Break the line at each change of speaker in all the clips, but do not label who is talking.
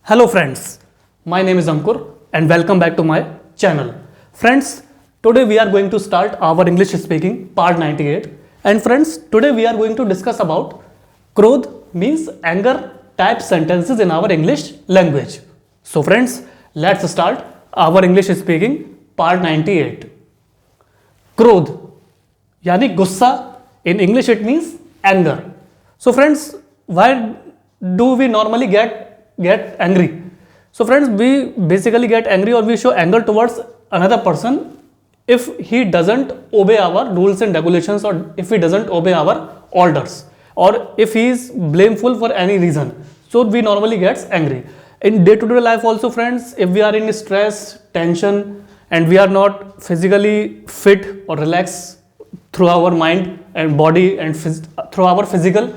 Hello friends, my name is Ankur and welcome back to my channel. Friends, today we are going to start our English speaking part 98 and friends, today we are going to discuss about Krodh means anger type sentences in our English language. So friends, let's start our English speaking part 98. Krodh यानी गुस्सा, in English it means anger. So friends, why do we normally get angry? So friends, we basically get angry or we show anger towards another person if he doesn't obey our rules and regulations, or if he doesn't obey our orders, or if he is blameful for any reason. So we normally get angry. In day-to-day life also friends, if we are in stress, tension, and we are not physically fit or relaxed through our mind and body and through our physical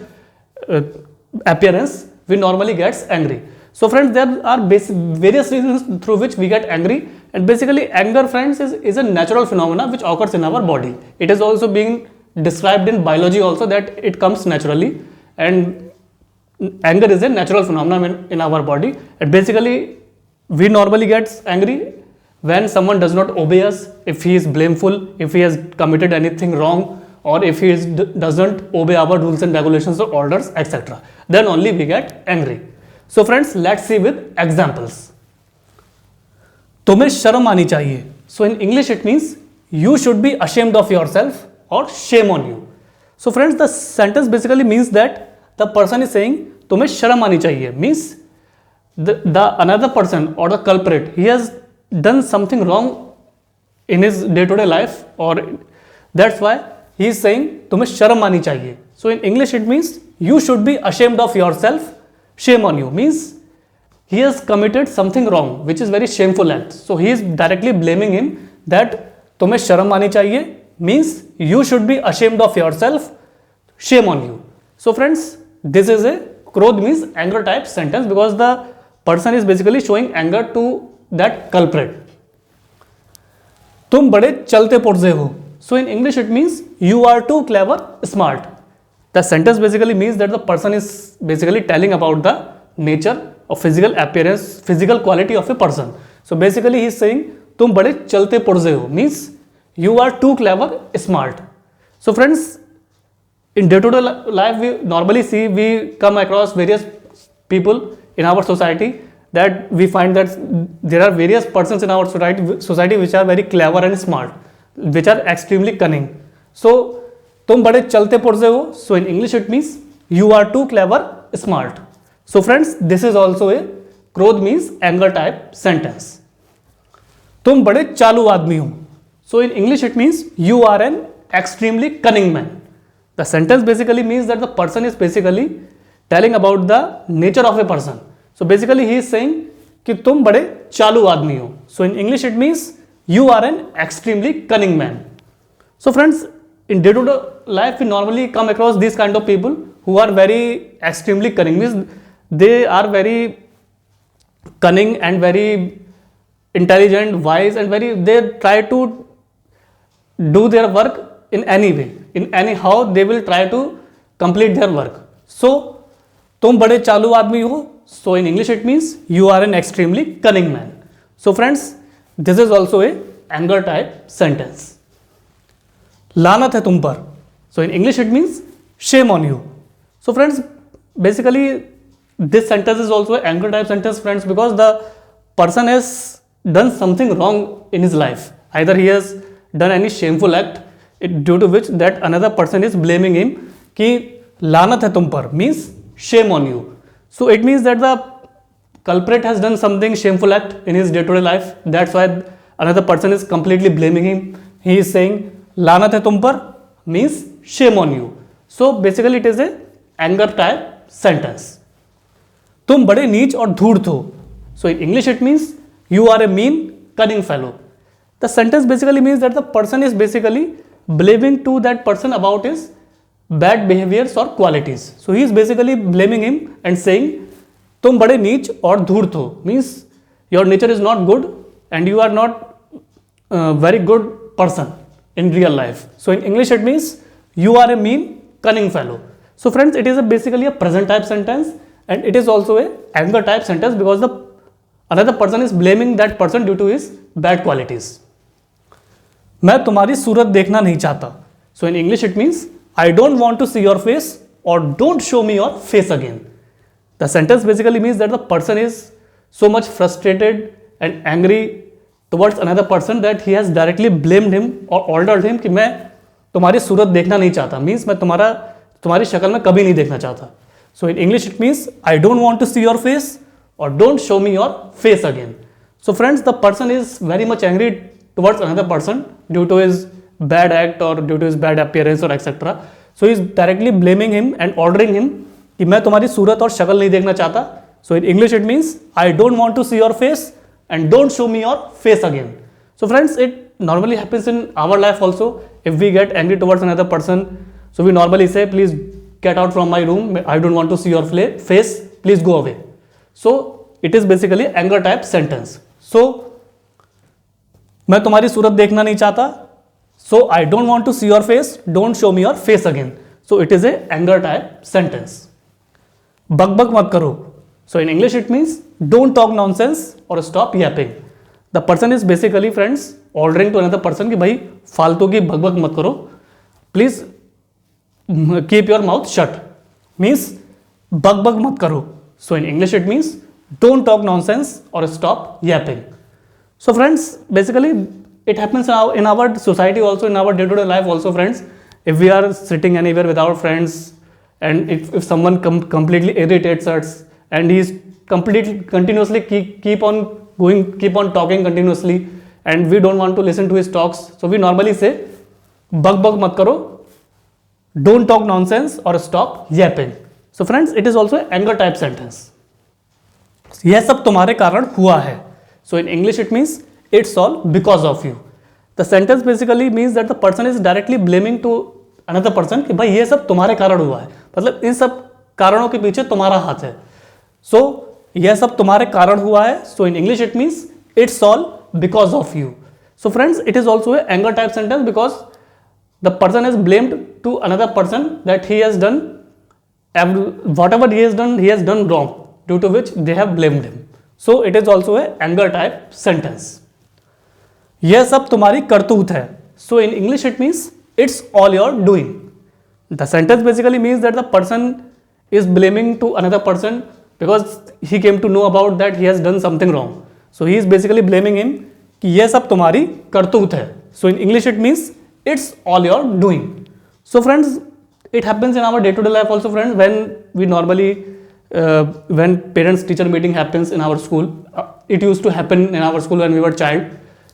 appearance, we normally gets angry. So friends, there are various reasons through which we get angry, and basically anger friends is a natural phenomena which occurs in our body. It is also being described in biology also that it comes naturally, and anger is a natural phenomenon in our body. And basically we normally get angry when someone does not obey us, if he is blameful, if he has committed anything wrong, or if he doesn't obey our rules and regulations or orders, etc. Then only we get angry. So friends, let's see with examples. तुम्हें शर्म आनी चाहिए. So in English it means you should be ashamed of yourself or shame on you. So friends, the sentence basically means that the person is saying तुम्हें शर्म आनी चाहिए means the another person or the culprit, he has done something wrong in his day-to-day life, or that's why he is saying तुम्हें शर्म आनी चाहिए. So in English it means you should be ashamed of yourself, shame on you means he has committed something wrong which is very shameful act. So he is directly blaming him that तुम्हें शर्म आनी चाहिए means you should be ashamed of yourself, shame on you. So friends, this is a Krodh means anger type sentence because the person is basically showing anger to that culprit. तुम बड़े चलते पुर्जे हो. So in English it means you are too clever, smart. The sentence basically means that the person is basically telling about the nature of physical appearance, physical quality of a person. So basically he is saying तुम बड़े चलते पुर्जे हो means you are too clever, smart. So friends, in day-to-day life we normally see, we come across various people in our society that we find that there are various persons in our society which are very clever and smart, which are extremely cunning. So तुम बड़े चलते पुर्जे हो. So in English it means you are too clever, smart. So friends, this is also a Krodh means anger type sentence. तुम बड़े चालू आदमी हो. So in English it means you are an extremely cunning man. The sentence basically means that the person is basically telling about the nature of a person. So basically he is saying कि तुम बड़े चालू आदमी हो. So in English it means you are an extremely cunning man. So friends, in day-to-day life we normally come across these kind of people who are very extremely cunning, means they are very cunning and very intelligent, wise, and they try to do their work in any way, in anyhow they will try to complete their work. So तुम बड़े चालू आदमी हो. So in English it means you are an extremely cunning man. So friends, this is also a anger type sentence. लानत है तुम पर. So in English it means shame on you. So friends, basically this sentence is also an anger type sentence friends because the person has done something wrong in his life. Either he has done any shameful act due to which that another person is blaming him कि लानत है तुम पर means shame on you. So it means that the culprit has done something shameful act in his day-to-day life. That's why another person is completely blaming him. He is saying लानत है तुम पर means shame on you. So basically it is a anger type sentence. तुम बड़े नीच और धूर्त हो. So in English it means you are a mean, cunning fellow. The sentence basically means that the person is basically blaming to that person about his bad behaviors or qualities. So he is basically blaming him and saying तुम बड़े नीच और धूर्त हो means your nature is not good and you are not very good person in real life. So in English it means you are a mean, cunning fellow. So friends, it is basically a present type sentence and it is also a anger type sentence because the another person is blaming that person due to his bad qualities. मैं तुम्हारी सूरत देखना नहीं चाहता. So in English it means I don't want to see your face or don't show me your face again. The sentence basically means that the person is so much frustrated and angry towards another person that he has directly blamed him or ordered him कि मैं तुम्हारी सूरत देखना नहीं चाहता. Means मैं तुम्हारी शक्ल में कभी नहीं देखना चाहता. So in English it means I don't want to see your face or don't show me your face again. So friends, the person is very much angry towards another person due to his bad act or due to his bad appearance or etc. So he is directly blaming him and ordering him कि मैं तुम्हारी सूरत और शक्ल नहीं देखना चाहता. So in English it means I don't want to see your face and don't show me your face again. So friends, it normally happens in our life also. If we get angry towards another person, so we normally say, please get out from my room, I don't want to see your face, please go away. So it is basically anger type sentence. So मैं तुम्हारी सूरत देखना नहीं चाहता, so I don't want to see your face, don't show me your face again. So it is a anger type sentence. बक बक मत करो. So in English it means don't talk nonsense or stop yapping. The person is basically, friends, ordering to another person कि भाई फालतू की बक बक मत करो, please keep your mouth shut. Means bug bug mat karo. So in English it means don't talk nonsense or stop yapping. So friends, basically it happens in our society also, in our day-to-day life also, friends. If we are sitting anywhere with our friends and if someone completely irritates us and he's continuously keep on talking continuously and we don't want to listen to his talks, so we normally say bug bug mat karo, don't talk nonsense or stop yapping. So friends, it is also an anger type sentence. यह सब तुम्हारे कारण हुआ है. So in English it means it's all because of you. The sentence basically means that the person is directly blaming to another person कि भाई ये सब तुम्हारे कारण हुआ है, मतलब इन सब कारणों के पीछे तुम्हारा हाथ है. So यह सब तुम्हारे कारण हुआ है. So in English it means it's all because of you. So friends, it is also an anger type sentence because the person is blamed to another person that he has done whatever he has done wrong, due to which they have blamed him. So it is also a anger type sentence. यह सब तुम्हारी करतूत है. So in English it means it's all your doing. The sentence basically means that the person is blaming to another person because he came to know about that he has done something wrong. So he is basically blaming him कि यह सब तुम्हारी करतूत है. So in English it means it's all your doing. So friends, it happens in our day-to-day life also, friends, when we normally when parents teacher meeting happens in our school. It used to happen in our school when we were child.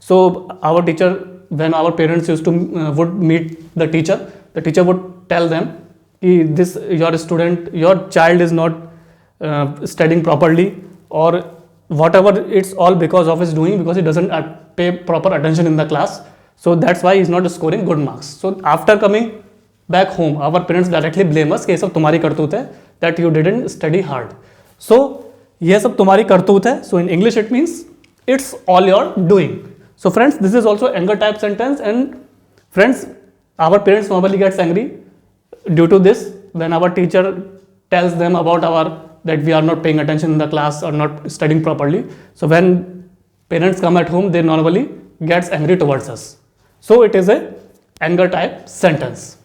So our teacher, when our parents used to would meet the teacher would tell them this your child is not studying properly, or whatever, it's all because of his doing, because he doesn't pay proper attention in the class. So that's why he's not scoring good marks. So after coming back home, our parents directly blame us कि ये सब तुम्हारी करतूत है, that you didn't study hard. So ये सब तुम्हारी करतूत है. So in English it means it's all your doing. So friends, this is also anger type sentence, and friends, our parents normally gets angry due to this when our teacher tells them about that we are not paying attention in the class or not studying properly. So when parents come at home, they normally gets angry towards us. So it is a anger type sentence.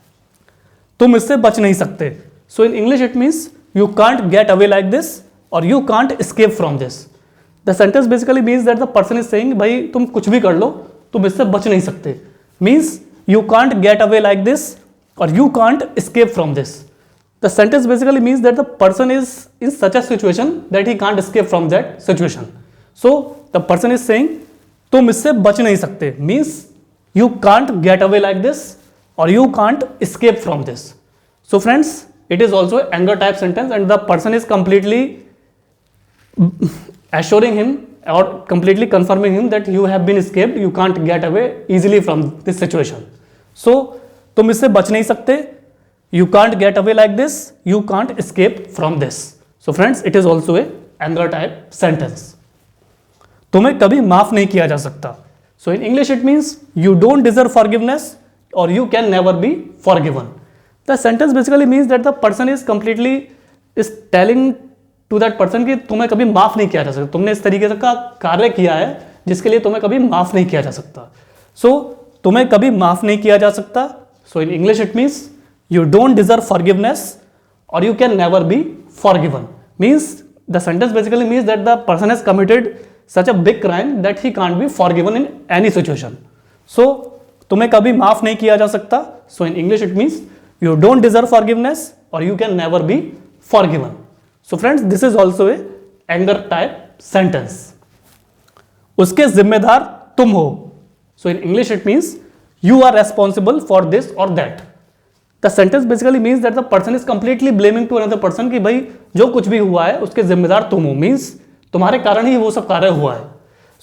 तुम इससे बच नहीं सकते. So in English it means you can't get away like this or you can't escape from this. The sentence basically means that the person is saying भाई तुम कुछ भी कर लो, तुम इससे बच नहीं सकते. Means you can't get away like this or you can't escape from this. The sentence basically means that the person is in such a situation that he can't escape from that situation. So the person is saying तुम इससे बच नहीं सकते. Means you can't get away like this or you can't escape from this. So friends, it is also anger type sentence, and the person is completely assuring him or completely confirming him that you have been escaped, you can't get away easily from this situation. So तुम इससे बच नहीं सकते, you can't get away like this, you can't escape from this. So friends, it is also a anger type sentence. तुम्हें कभी माफ नहीं किया जा सकता. So in English it means you don't deserve forgiveness or you can never be forgiven. The sentence basically means that the person is telling to that person कि तुम्हें कभी माफ नहीं किया जा सकता, तुमने इस तरीके का कार्य किया है जिसके लिए तुम्हें कभी माफ नहीं किया जा सकता। सो तुम्हें कभी माफ नहीं किया जा सकता। So in English it means you don't deserve forgiveness और you can never be forgiven. Means the sentence basically means that the person has committed such a big crime that he can't be forgiven in any situation. So तुम्हें कभी माफ नहीं किया जा सकता। So in English it means you don't deserve forgiveness और you can never be forgiven. So friends this is also A anger type sentence. उसके जिम्मेदार तुम हो। So in English it means you are responsible for this और that. The sentence basically means that the person is completely blaming to another person कि भाई जो कुछ भी हुआ है उसके जिम्मेदार तुम हो, मीन्स तुम्हारे कारण ही वो सब कार्य हुआ है।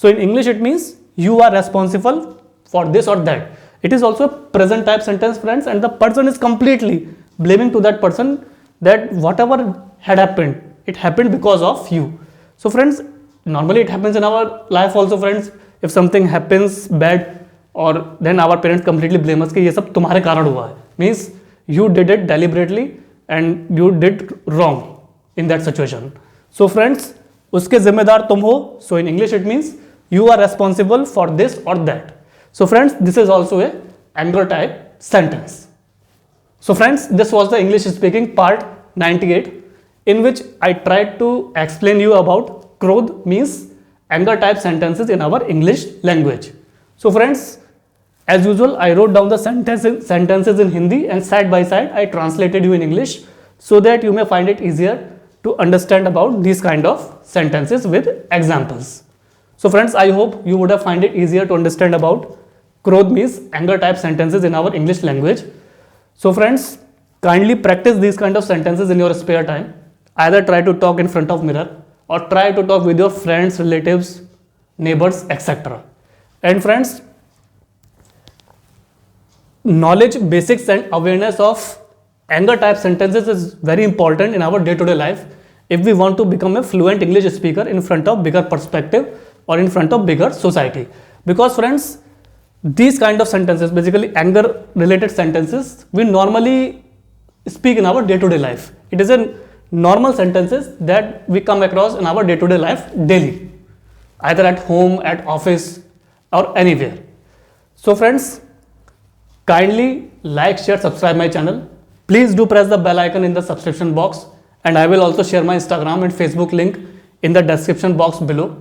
So in English it means you are responsible for this और that. It is also a present type sentence, friends, and the person is completely blaming to that person that whatever had happened, it happened because of you. So friends, normally it happens in our life also, friends. If something happens bad or then our parents completely blame us कि ये सब तुम्हारे कारण हुआ है, means you did it deliberately and you did wrong in that situation. So friends, उसके जिम्मेदार तुम हो. So in English it means you are responsible for this or that. So friends, this is also a anger type sentence. So friends, this was the English speaking part 98 in which I tried to explain you about krodh means anger type sentences in our English language. So friends, as usual, I wrote down the sentences in Hindi and side by side I translated you in English so that you may find it easier to understand about these kind of sentences with examples. So friends, I hope you would have find it easier to understand about krodh means anger type sentences in our English language. So friends, kindly practice these kind of sentences in your spare time. Either try to talk in front of mirror or try to talk with your friends, relatives, neighbors, etc. And friends, knowledge, basics and awareness of anger type sentences is very important in our day-to-day life if we want to become a fluent English speaker in front of bigger perspective or in front of bigger society. Because friends, these kind of sentences, basically anger related sentences, we normally speak in our day-to-day life. It is a normal sentences that we come across in our day-to-day life daily, either at home, at office or anywhere. So friends, kindly like, share, subscribe my channel. Please do press the bell icon in the subscription box, and I will also share my Instagram and Facebook link in the description box below.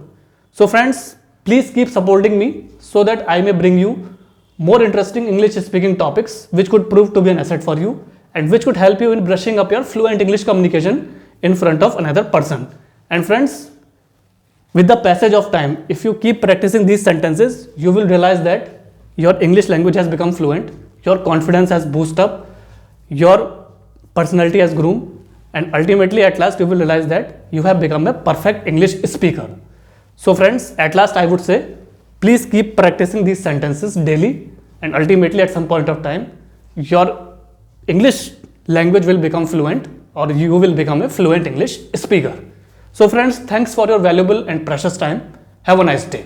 So friends, please keep supporting me so that I may bring you more interesting English speaking topics which could prove to be an asset for you and which could help you in brushing up your fluent English communication in front of another person. And friends, with the passage of time, if you keep practicing these sentences, you will realize that your English language has become fluent, your confidence has boosted up, your personality has grown, and ultimately at last you will realize that you have become a perfect English speaker. So friends, at last I would say, please keep practicing these sentences daily and ultimately at some point of time, your English language will become fluent or you will become a fluent English speaker. So friends, thanks for your valuable and precious time. Have a nice day.